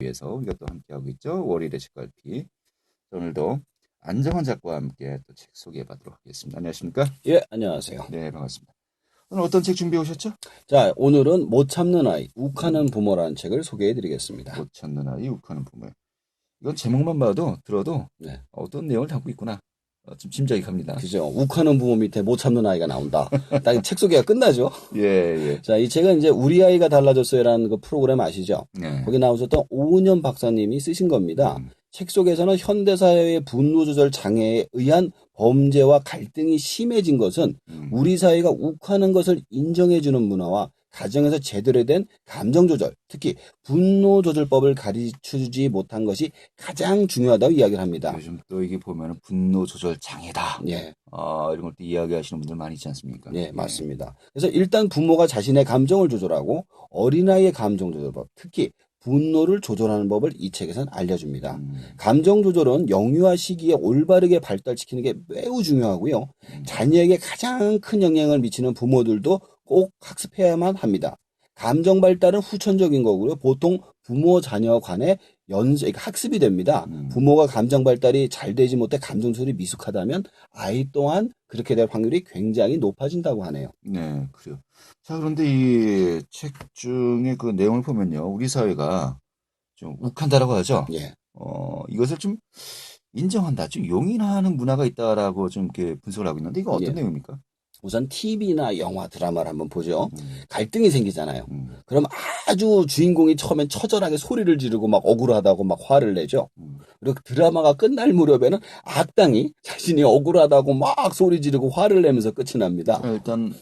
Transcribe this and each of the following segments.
위해서 우리가 또 함께하고 있죠. 월요일의 책갈피. 오늘도 안정환 작가와 함께 또 책 소개해 보도록 하겠습니다. 안녕하십니까? 예, 안녕하세요. 네, 반갑습니다. 오늘 어떤 책 준비해 오셨죠? 자, 오늘은 못 참는 아이, 욱하는 부모라는 책을 소개해 드리겠습니다. 못 찾는 아이, 욱하는 부모. 이건 제목만 봐도 들어도 네. 어떤 내용을 담고 있구나. 좀 짐작이 갑니다. 그죠. 욱하는 부모 밑에 못 참는 아이가 나온다. 딱 책 소개가 끝나죠. 예, 예. 자, 이 책은 이제 우리 아이가 달라졌어요라는 그 프로그램 아시죠? 네. 거기 나오셨던 오은현 박사님이 쓰신 겁니다. 책 속에서는 현대사회의 분노 조절 장애에 의한 범죄와 갈등이 심해진 것은 우리 사회가 욱하는 것을 인정해주는 문화와 가정에서 제대로 된 감정 조절, 특히 분노 조절법을 가르쳐주지 못한 것이 가장 중요하다고 이야기를 합니다. 요즘 또 이게 보면은 분노 조절 장애다. 예. 이런 걸 또 이야기하시는 분들 많이 있지 않습니까? 예, 맞습니다. 그래서 일단 부모가 자신의 감정을 조절하고 어린아이의 감정 조절법, 특히 분노를 조절하는 법을 이 책에서는 알려줍니다. 감정 조절은 영유아 시기에 올바르게 발달시키는 게 매우 중요하고요. 자녀에게 가장 큰 영향을 미치는 부모들도 꼭 학습해야만 합니다. 감정 발달은 후천적인 거고요. 보통 부모 자녀 간의 학습이 됩니다. 부모가 감정 발달이 잘 되지 못해 감정 조절이 미숙하다면 아이 또한 그렇게 될 확률이 굉장히 높아진다고 하네요. 네, 그래요. 자, 그런데 이 책 중에 그 내용을 보면요. 우리 사회가 좀 욱한다라고 하죠. 예. 이것을 좀 인정한다, 좀 용인하는 문화가 있다라고 좀 이렇게 분석을 하고 있는데 이거 어떤 예. 내용입니까? 우선 TV나 영화, 드라마를 한번 보죠. 갈등이 생기잖아요. 음, 그럼 아주 주인공이 처음엔 처절하게 소리를 지르고 막 억울하다고 막 화를 내죠. 그리고 드라마가 끝날 무렵에는 악당이 자신이 억울하다고 막 소리 지르고 화를 내면서 끝이 납니다. 일단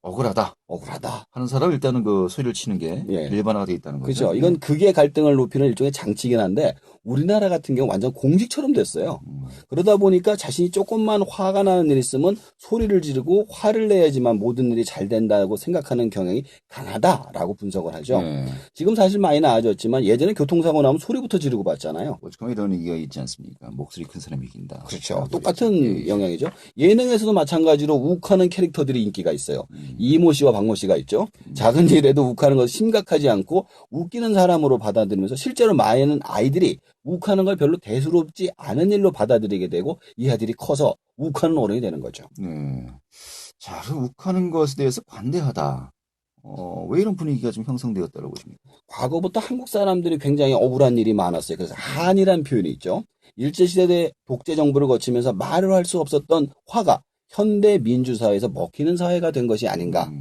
억울하다 억울하다. 하는 사람 일단은 그 소리를 치는 게 예. 일반화가 돼 있다는 거죠. 그죠. 이건 극의 갈등을 높이는 일종의 장치이긴 한데 우리나라 같은 경우 완전 공식처럼 됐어요. 그러다 보니까 자신이 조금만 화가 나는 일 있으면 소리를 지르고 화를 내야지만 모든 일이 잘 된다고 생각하는 경향이 강하다라고 분석을 하죠. 네. 지금 사실 많이 나아졌지만 예전에 교통사고 나면 소리부터 지르고 봤잖아요. 오죽하면 이런 얘기가 있지 않습니까? 목소리 큰 사람이 이긴다. 그렇죠. 똑같은 영향이죠. 예능에서도 마찬가지로 욱하는 캐릭터들이 인기가 있어요. 이모 씨와 박모 씨가 있죠. 작은 일에도 욱하는 것을 심각하지 않고 웃기는 사람으로 받아들이면서 실제로 많은 아이들이 욱하는 걸 별로 대수롭지 않은 일로 받아들이게 되고 이 아이들이 커서 욱하는 어른이 되는 거죠. 네. 자, 그 욱하는 것에 대해서 관대하다. 왜 이런 분위기가 좀 형성되었다고 보십니까? 과거부터 한국 사람들이 굉장히 억울한 일이 많았어요. 그래서 한이란 표현이 있죠. 일제시대 독재 정부를 거치면서 말을 할 수 없었던 화가 현대 민주사회에서 먹히는 사회가 된 것이 아닌가.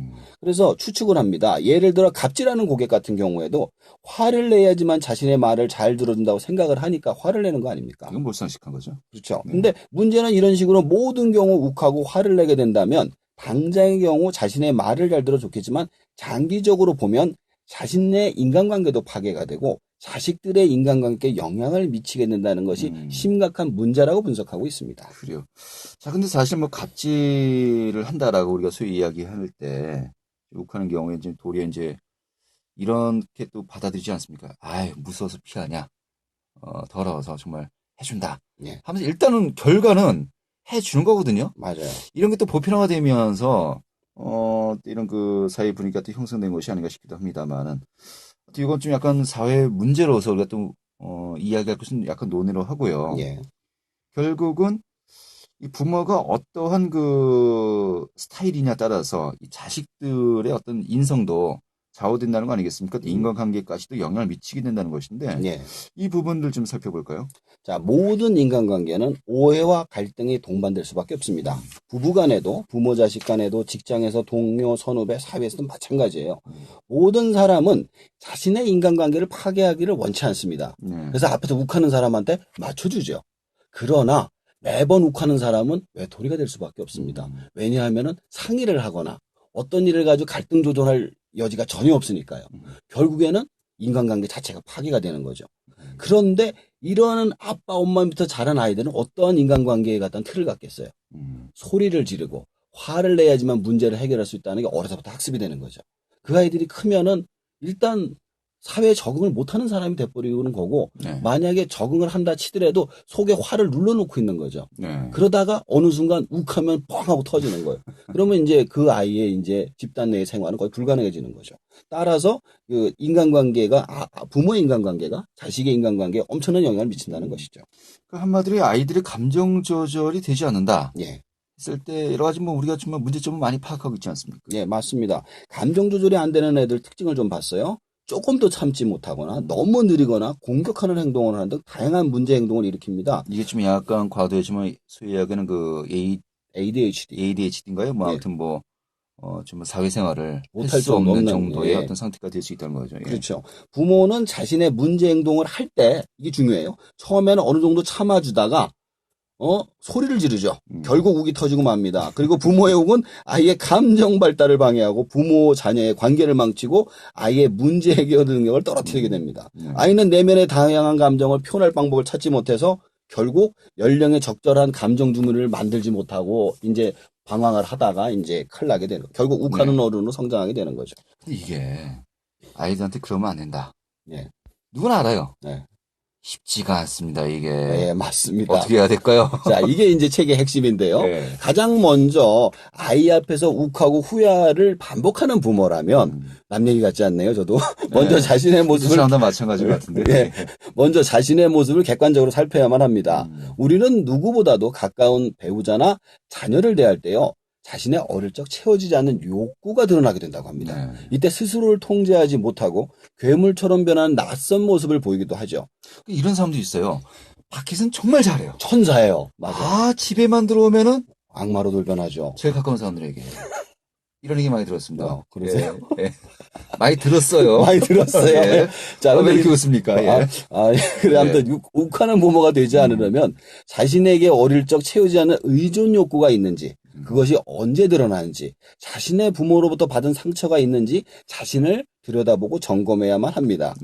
그래서 추측을 합니다. 예를 들어 갑질하는 고객 같은 경우에도 화를 내야지만 자신의 말을 잘 들어준다고 생각을 하니까 화를 내는 거 아닙니까? 이건 몰상식한 거죠. 그렇죠. 근데 문제는 이런 식으로 모든 경우 욱하고 화를 내게 된다면 당장의 경우 자신의 말을 잘 들어 좋겠지만 장기적으로 보면 자신의 인간관계도 파괴가 되고 자식들의 인간관계에 영향을 미치게 된다는 것이 심각한 문제라고 분석하고 있습니다. 그래요. 자, 근데 사실 뭐 갑질을 한다라고 우리가 소위 이야기할 때 욱하는 경우에 이제 도리어 이제 이렇게 또 받아들이지 않습니까? 아유, 무서워서 피하냐? 더러워서 정말 해준다. 예, 하면서 일단은 결과는 해주는 거거든요. 맞아요. 이런 게 또 보편화되면서 또 이런 그 사회 분위기가 또 형성된 것이 아닌가 싶기도 합니다만은 또 이건 좀 약간 사회 문제로서 우리가 또 이야기할 것은 약간 논의로 하고요. 예, 결국은 이 부모가 어떠한 그 스타일이냐 따라서 이 자식들의 어떤 인성도 좌우된다는 거 아니겠습니까? 또 인간관계까지도 영향을 미치게 된다는 것인데 예. 이 부분들 좀 살펴볼까요? 자, 모든 인간관계는 오해와 갈등이 동반될 수밖에 없습니다. 부부 간에도, 부모 자식 간에도, 직장에서 동료, 선후배, 사회에서도 마찬가지예요. 모든 사람은 자신의 인간관계를 파괴하기를 원치 않습니다. 네. 그래서 앞에서 욱하는 사람한테 맞춰주죠. 그러나 매번 욱하는 사람은 외톨이가 될 수밖에 없습니다. 왜냐하면 상의를 하거나 어떤 일을 가지고 갈등 조절할 여지가 전혀 없으니까요. 결국에는 인간관계 자체가 파괴가 되는 거죠. 그런데 이러한 아빠, 엄마부터 자란 아이들은 어떠한 인간관계에 갖다 틀을 갖겠어요. 소리를 지르고 화를 내야지만 문제를 해결할 수 있다는 게 어려서부터 학습이 되는 거죠. 그 아이들이 크면은 일단 사회에 적응을 못하는 사람이 돼버리는 거고 네. 만약에 적응을 한다 치더라도 속에 화를 눌러놓고 있는 거죠. 네. 그러다가 어느 순간 욱하면 뻥 하고 터지는 거예요. 그러면 이제 그 아이의 이제 집단 내의 생활은 거의 불가능해지는 거죠. 따라서 그 인간관계가 부모의 인간관계가 자식의 인간관계에 엄청난 영향을 미친다는 것이죠. 그 한마디로 아이들의 감정 조절이 되지 않는다 예. 했을 때 여러 가지 뭐 우리가 정말 문제점을 많이 파악하고 있지 않습니까? 예, 맞습니다. 감정 조절이 안 되는 애들 특징을 좀 봤어요. 조금 더 참지 못하거나 너무 느리거나 공격하는 행동을 하는 등 다양한 문제 행동을 일으킵니다. 이게 좀 약간 과도해지면 소위 이야기하는 그 ADHD. ADHD인가요? 뭐 예. 아무튼 뭐 좀 사회생활을 할 못할 수 없는 정도 없는, 정도의 예. 어떤 상태가 될 수 있다는 거죠. 예. 그렇죠. 부모는 자신의 문제 행동을 할 때, 이게 중요해요. 처음에는 어느 정도 참아주다가, 소리를 지르죠. 결국 욱이 터지고 맙니다. 그리고 부모의 욱은 아이의 감정 발달을 방해하고 부모 자녀의 관계를 망치고 아이의 문제 해결 능력을 떨어뜨리게 됩니다. 아이는 내면의 다양한 감정을 표현할 방법을 찾지 못해서 결국 연령에 적절한 감정 주문을 만들지 못하고 이제 방황을 하다가 이제 큰일 나게 되는, 결국 욱하는 네. 어른으로 성장하게 되는 거죠. 근데 이게 아이들한테 그러면 안 된다. 예. 누구나 알아요. 네. 쉽지가 않습니다. 이게 네, 맞습니다. 어떻게 해야 될까요? 자, 이게 이제 책의 핵심인데요. 네. 가장 먼저 아이 앞에서 욱하고 후회를 반복하는 부모라면 남 얘기 같지 않네요, 저도. 먼저 네. 자신의 두 모습을 사람 다 마찬가지 같은데. 예. 먼저 자신의 모습을 객관적으로 살펴야만 합니다. 우리는 누구보다도 가까운 배우자나 자녀를 대할 때요. 자신의 어릴 적 채워지지 않는 욕구가 드러나게 된다고 합니다. 네. 이때 스스로를 통제하지 못하고 괴물처럼 변하는 낯선 모습을 보이기도 하죠. 이런 사람도 있어요. 밖에서는 정말 잘해요. 천사예요. 맞아요. 아, 집에만 들어오면은 악마로 돌변하죠. 제일 가까운 사람들에게 이런 얘기 많이 들었습니다. 그러세요? 예, 예. 많이 들었어요. 많이 들었어요. 예. 자, 왜 근데 이렇게 웃습니까? 예. 그래, 아무튼, 욱하는 부모가 되지 않으려면 자신에게 어릴 적 채우지 않은 의존 욕구가 있는지, 그것이 언제 드러나는지, 자신의 부모로부터 받은 상처가 있는지 자신을 들여다보고 점검해야만 합니다.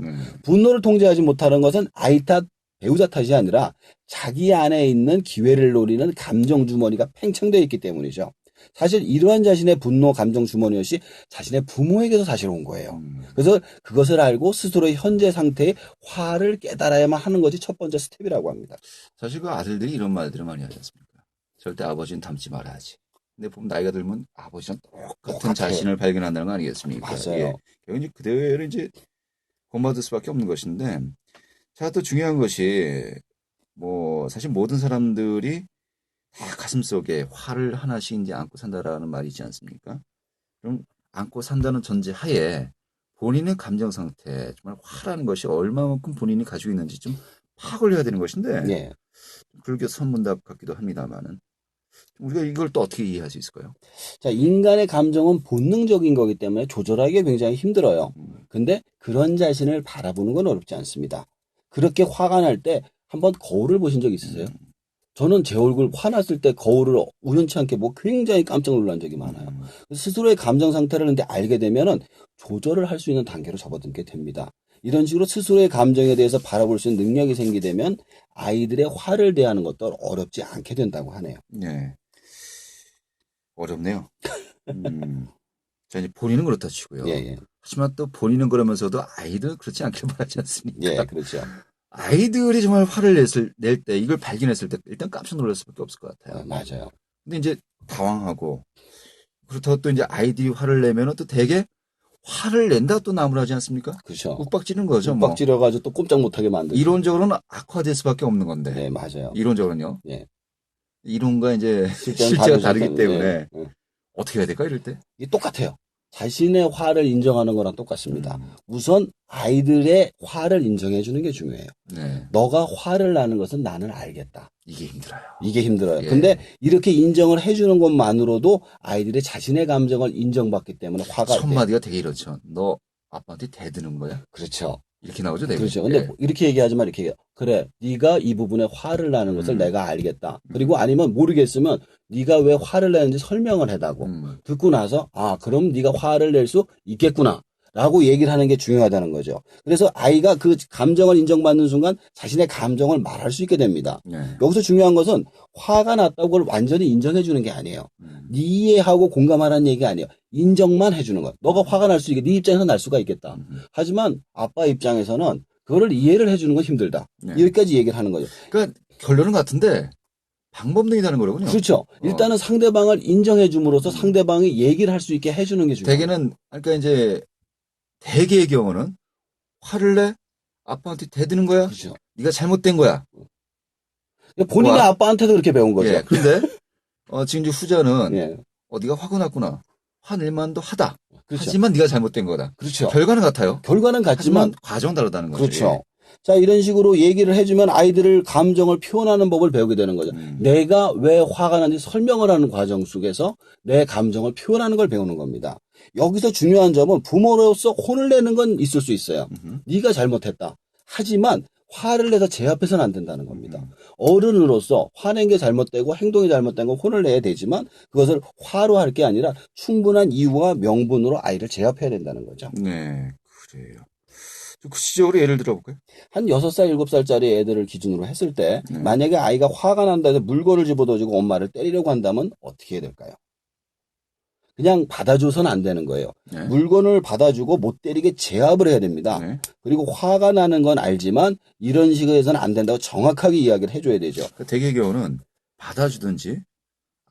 분노를 통제하지 못하는 것은 아이 탓, 배우자 탓이 아니라 자기 안에 있는 기회를 노리는 감정 주머니가 팽창되어 있기 때문이죠. 사실 이러한 자신의 분노 감정 주머니 없이 자신의 부모에게서 사실 온 거예요. 그래서 그것을 알고 스스로의 현재 상태의 화를 깨달아야만 하는 것이 첫 번째 스텝이라고 합니다. 사실 그 아들들이 이런 말들을 많이 하지 않습니까? 절대 아버지는 닮지 말아야지. 근데 보면 나이가 들면 아버지랑 똑같은 똑같아요. 자신을 발견한다는 거 아니겠습니까? 맞아요. 예. 결국 이제 그대로 이제 본받을 수밖에 없는 것인데, 자, 또 중요한 것이, 뭐, 사실 모든 사람들이 다 가슴속에 화를 하나씩 이제 안고 산다라는 말이 있지 않습니까? 그럼 안고 산다는 전제 하에 본인의 감정 상태, 정말 화라는 것이 얼마만큼 본인이 가지고 있는지 좀 파악을 해야 되는 것인데, 예. 불교 선문답 같기도 합니다만은, 우리가 이걸 또 어떻게 이해할 수 있을까요? 자, 인간의 감정은 본능적인 거기 때문에 조절하기가 굉장히 힘들어요. 근데 그런 자신을 바라보는 건 어렵지 않습니다. 그렇게 화가 날 때 한번 거울을 보신 적 있으세요? 저는 제 얼굴 화났을 때 거울을 우연치 않게 뭐 굉장히 깜짝 놀란 적이 많아요. 스스로의 감정 상태를 근데 알게 되면은 조절을 할 수 있는 단계로 접어들게 됩니다. 이런 식으로 스스로의 감정에 대해서 바라볼 수 있는 능력이 생기되면 아이들의 화를 대하는 것도 어렵지 않게 된다고 하네요. 네. 어렵네요. 자, 이제 본인은 그렇다 치고요. 예, 예. 하지만 또 본인은 그러면서도 아이들은 그렇지 않길 바라지 않습니까? 예, 그렇죠. 아이들이 정말 화를 낼 때, 이걸 발견했을 때 일단 깜짝 놀랄 수밖에 없을 것 같아요. 맞아요. 근데 이제 당황하고, 그렇다고 또 이제 아이들이 화를 내면은 또 되게 화를 낸다 또 나무라지 않습니까? 그렇죠. 욱박지는 거죠. 뭐. 빡지려가지고 또 꼼짝 못하게 만들죠. 이론적으로는 악화될 수밖에 없는 건데. 네, 맞아요. 이론적으로는요. 예. 이론과 이제 실제는 실제가 다르죠. 다르기 때문에 예, 예. 어떻게 해야 될까 이럴 때? 이게 똑같아요. 자신의 화를 인정하는 거랑 똑같습니다. 우선 아이들의 화를 인정해 주는 게 중요해요. 네. 너가 화를 나는 것은 나는 알겠다. 이게 힘들어요. 이게 힘들어요. 예. 근데 이렇게 인정을 해주는 것만으로도 아이들이 자신의 감정을 인정받기 때문에 화가 첫 마디가 되게 이렇죠. 너 아빠한테 대드는 거야? 그렇죠. 이렇게 나오죠, 내가. 그렇죠. 근데 이렇게 얘기하지만 이렇게 얘기해요. 그래, 네가 이 부분에 화를 나는 것을 내가 알겠다. 그리고 아니면 모르겠으면 네가 왜 화를 내는지 설명을 해다고. 듣고 나서 그럼 네가 화를 낼 수 있겠구나. 라고 얘기를 하는 게 중요하다는 거죠. 그래서 아이가 그 감정을 인정받는 순간 자신의 감정을 말할 수 있게 됩니다. 네. 여기서 중요한 것은 화가 났다고 그걸 완전히 인정해 주는 게 아니에요. 네 이해하고 공감하라는 얘기 아니에요. 인정만 해주는 거예요. 너가 화가 날 수 있게, 네 입장에서 날 수가 있겠다. 하지만 아빠 입장에서는 그거를 이해를 해주는 건 힘들다. 네. 여기까지 얘기를 하는 거죠. 그러니까 결론은 같은데 방법론이 다른 거로군요. 그렇죠. 일단은 상대방을 인정해 줌으로써 상대방이 얘기를 할 수 있게 해주는 게 중요해요. 대개는 그러니까 이제 대개의 경우는 화를 내 아빠한테 대드는 거야. 그렇죠. 네가 잘못된 거야. 본인의 와. 아빠한테도 그렇게 배운 거죠. 예. 그런데 지금 이제 후자는 예. 네가 화가 났구나. 화낼 만도 하다. 그렇죠. 하지만 네가 잘못된 거다. 그렇죠. 결과는 같아요. 결과는 같지만 하지만 과정은 다르다는 거죠. 그렇죠. 자, 이런 식으로 얘기를 해주면 아이들을 감정을 표현하는 법을 배우게 되는 거죠. 내가 왜 화가 난지 설명을 하는 과정 속에서 내 감정을 표현하는 걸 배우는 겁니다. 여기서 중요한 점은 부모로서 혼을 내는 건 있을 수 있어요. 네가 잘못했다. 하지만 화를 내서 제 앞에서는 안 된다는 겁니다. 어른으로서 화낸 게 잘못되고 행동이 잘못된 건 혼을 내야 되지만 그것을 화로 할 게 아니라 충분한 이유와 명분으로 아이를 제압해야 된다는 거죠. 네, 그래요. 좀 구체적으로 예를 들어볼까요? 한 6살, 7살짜리 애들을 기준으로 했을 때 네. 만약에 아이가 화가 난다 해서 물건을 집어던지고 엄마를 때리려고 한다면 어떻게 해야 될까요? 그냥 받아줘서는 안 되는 거예요. 네. 물건을 받아주고 못 때리게 제압을 해야 됩니다. 네. 그리고 화가 나는 건 알지만 이런 식으로 해서는 안 된다고 정확하게 이야기를 해줘야 되죠. 그러니까 대개의 경우는 받아주든지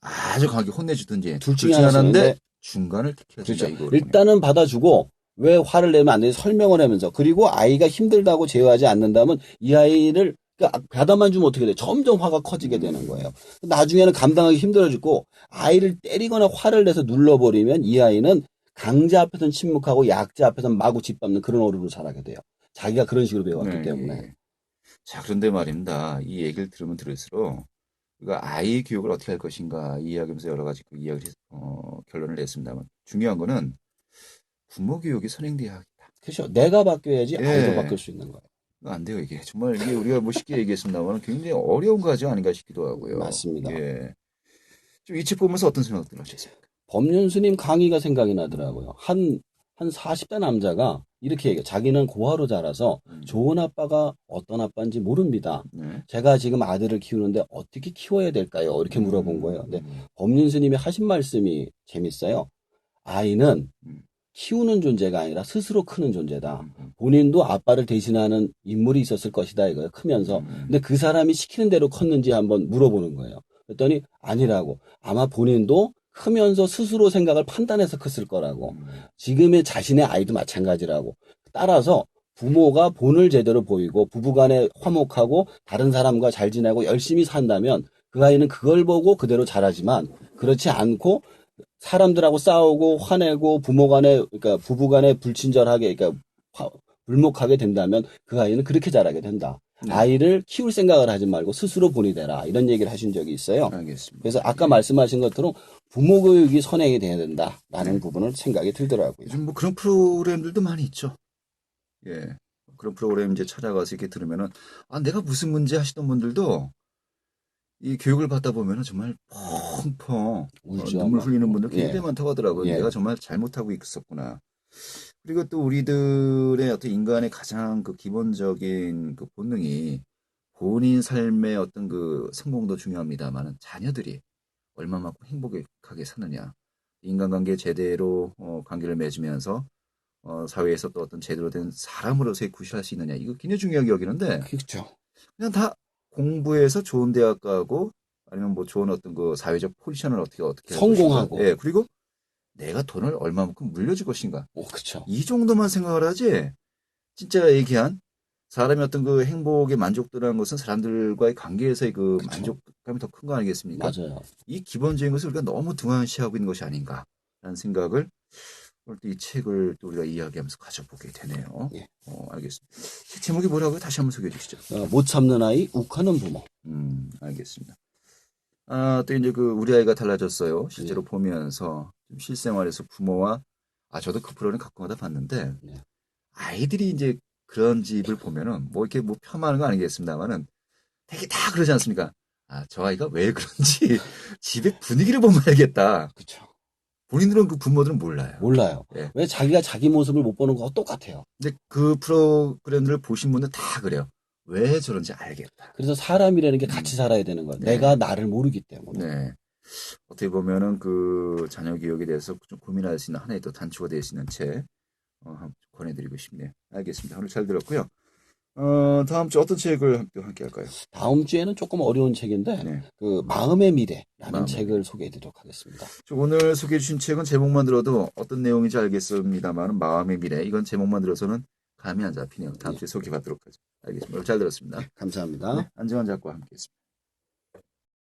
아주 강하게 혼내주든지 둘 중에 하나인데 하나인데 중간을 택해야 그렇죠. 된다. 일단은 받아주고 왜 화를 내면 안 되는지 설명을 하면서 그리고 아이가 힘들다고 제어하지 않는다면 이 아이를 그러니까 받아만 주면 어떻게 돼? 점점 화가 커지게 되는 거예요. 나중에는 감당하기 힘들어지고 아이를 때리거나 화를 내서 눌러버리면 이 아이는 강자 앞에서는 침묵하고 약자 앞에서는 마구 짓밟는 그런 어른으로 자라게 돼요. 자기가 그런 식으로 배웠기 네. 때문에. 자, 그런데 말입니다. 이 얘기를 들으면 들을수록 우리가 아이 교육을 어떻게 할 것인가 이야기하면서 여러 가지 그 이야기를 결론을 냈습니다만 중요한 거는 부모 교육이 선행돼야 하겠다. 그렇죠. 내가 바뀌어야지 예. 아이도 바뀔 수 있는 거예요. 안 돼요, 이게. 정말 이게 우리가 뭐 쉽게 얘기했습니다만 굉장히 어려운 과정 아닌가 싶기도 하고요. 맞습니다. 예. 좀 이 책 보면서 어떤 생각들 하셨습니까? 법륜 스님 강의가 생각이 나더라고요. 한 40대 남자가 이렇게 얘기해요. 자기는 고아로 자라서 좋은 아빠가 어떤 아빠인지 모릅니다. 네. 제가 지금 아들을 키우는데 어떻게 키워야 될까요? 이렇게 물어본 거예요. 근데 법륜 스님이 하신 말씀이 재밌어요. 아이는 키우는 존재가 아니라 스스로 크는 존재다. 본인도 아빠를 대신하는 인물이 있었을 것이다 이거예요. 크면서. 근데 그 사람이 시키는 대로 컸는지 한번 물어보는 거예요. 그랬더니 아니라고. 아마 본인도 크면서 스스로 생각을 판단해서 컸을 거라고. 지금의 자신의 아이도 마찬가지라고. 따라서 부모가 본을 제대로 보이고 부부간에 화목하고 다른 사람과 잘 지내고 열심히 산다면 그 아이는 그걸 보고 그대로 자라지만 그렇지 않고 사람들하고 싸우고 화내고 그러니까 부부 간에 불친절하게, 그러니까 불목하게 된다면 그 아이는 그렇게 자라게 된다. 아이를 키울 생각을 하지 말고 스스로 본이 되라. 이런 얘기를 하신 적이 있어요. 알겠습니다. 그래서 아까 말씀하신 것처럼 부모 교육이 선행이 돼야 된다라는 부분을 생각이 들더라고요. 요즘 뭐 그런 프로그램들도 많이 있죠. 예. 그런 프로그램 이제 찾아가서 이렇게 들으면은, 내가 무슨 문제 하시던 분들도 이 교육을 받다 보면은 정말 펑펑 울죠, 눈물 막. 흘리는 분들 굉장히 예. 많다고 하더라고요. 예. 내가 정말 잘못하고 있었구나. 그리고 또 우리들의 어떤 인간의 가장 그 기본적인 그 본능이 본인 삶의 어떤 그 성공도 중요합니다만은 자녀들이 얼마만큼 행복하게 사느냐. 인간관계 제대로 관계를 맺으면서 사회에서 또 어떤 제대로 된 사람으로서의 구실할 수 있느냐. 이거 굉장히 중요하게 여기는데 그렇죠. 그냥 다 공부해서 좋은 대학 가고 아니면 뭐 좋은 어떤 그 사회적 포지션을 어떻게 할 성공하고. 것인가. 예, 그리고 내가 돈을 얼마만큼 물려줄 것인가. 그렇죠. 이 정도만 생각을 하지. 진짜 얘기한 사람의 어떤 그 행복의 만족도라는 것은 사람들과의 관계에서의 그 그쵸. 만족감이 더 큰 거 아니겠습니까? 맞아요. 이 기본적인 것을 우리가 너무 등한시하고 있는 것이 아닌가라는 생각을 오늘 또 이 책을 또 우리가 이야기하면서 가져보게 되네요. 예. 알겠습니다. 책 제목이 뭐라고요? 다시 한번 소개해 주시죠. 못 참는 아이, 욱하는 부모. 알겠습니다. 또 이제 그 우리 아이가 달라졌어요. 실제로 보면서 좀 실생활에서 부모와 저도 그 프로그램 가끔가다 봤는데 네. 아이들이 이제 그런 집을 보면은 뭐 이렇게 뭐 폄하하는 거 아니겠습니다만은 되게 다 그러지 않습니까? 저 아이가 왜 그런지 집의 분위기를 보면 알겠다. 그렇죠. 본인들은 그 부모들은 몰라요. 몰라요. 예. 왜 자기가 자기 모습을 못 보는 거와 똑같아요. 근데 그 프로그램들을 보신 분들 다 그래요. 왜 저런지 알겠다. 그래서 사람이라는 게 같이 살아야 되는 거예요. 네. 내가 나를 모르기 때문에. 네. 어떻게 보면은 그 자녀 교육에 대해서 좀 고민할 수 있는 하나의 또 단초가 될 수 있는 책 한번 권해드리고 싶네요. 알겠습니다. 오늘 잘 들었고요. 다음 주 어떤 책을 함께 할까요? 다음 주에는 조금 어려운 책인데 네. 그 마음의 미래라는 마음의 책을 소개해 드리도록 하겠습니다. 오늘 소개해 주신 책은 제목만 들어도 어떤 내용인지 알겠습니다만 마음의 미래 이건 제목만 들어서는 감이 안 잡히네요. 다음 주에 소개받도록 하죠. 알겠습니다. 잘 들었습니다. 감사합니다. 네, 안정환 작가와 함께했습니다.